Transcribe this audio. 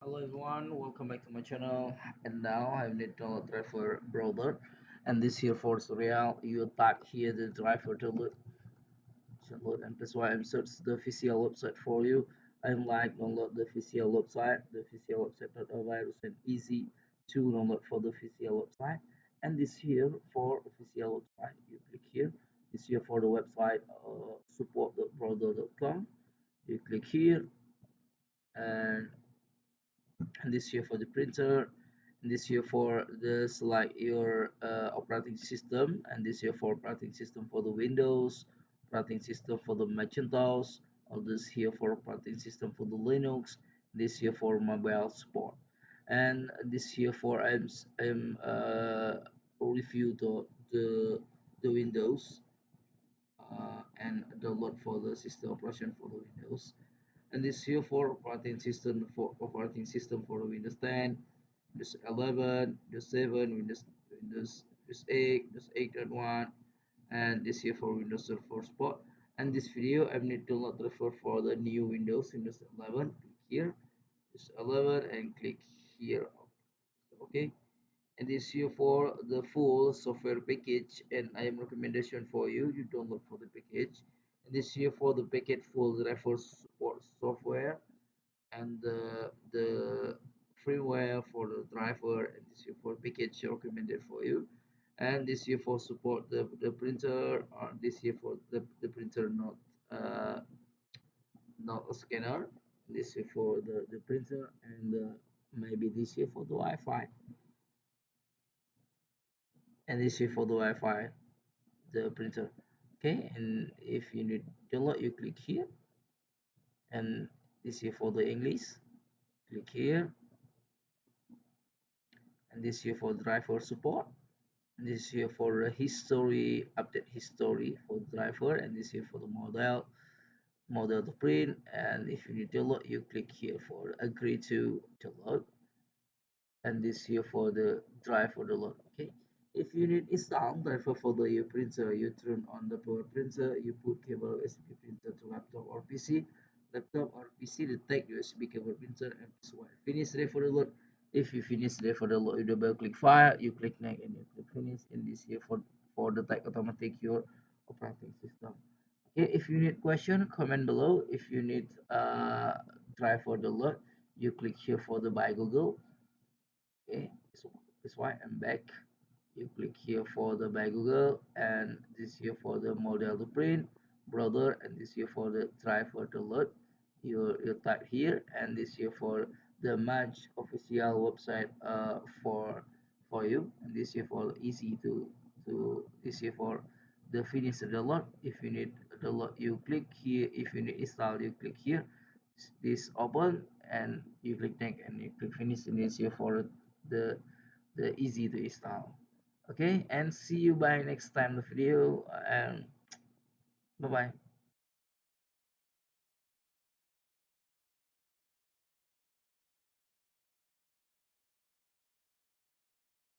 Hello everyone, welcome back to my channel. And now I need to driver browser, and this here for Surreal. You type here the driver to download, and that's why I'm search the official website for you. I'm like download the official website. The official website not a virus and easy to download for the official website. And this here for official website, you click here. This here for the website support.browser.com. You click here, and this here for the printer, and this here for the select your operating system, and this here for operating system for the Windows, operating system for the Macintosh, all this here for operating system for the Linux, this here for mobile support, and this here for I'm review the Windows and download for the system operation for the Windows, and this here for operating system for Windows 10, Windows 11, Windows 7, Windows 8, Windows 8.1, and this here for Windows Server support. And this video I need to not refer for the new Windows 11. Click here, Windows 11, and click here. Okay, and this here for the full software package, and I am recommendation for you download for the package. And this here for the package full refer support software, and the firmware for the driver, and this here for package recommended for you. And this here for support the printer, or this here for the printer not a scanner. This here for the printer, and maybe this here for the Wi-Fi, and this here for the Wi-Fi, the printer. Okay, and if you need download, you click here, and this here for the English, click here, and this here for driver support. This here for the history, update history for the driver, and this here for the model to print. And if you need to download, you click here for agree to download, and this here for the driver download. Okay, if you need install driver for the your printer, you turn on the power printer, you put cable USB printer to laptop or PC, detect USB cable printer, and this one finish ready for the load. If you finish ready for the load, you double click file, you click next, and you click finish. In this here for detect automatic your operating system. Okay, if you need question, comment below. If you need driver download, you click here for the buy Google. Okay, that's why I'm back. You click here for the by Google, and this here for the model to print browser, and this here for the driver to load. You type here, and this here for the match official website for you, and this here for easy to this here for the finish the load. If you need the load, you click here. If you need install, you click here. This open, and you click next, and you click finish, and this here for the easy to install. Okay, and see you by next time the video, and bye bye.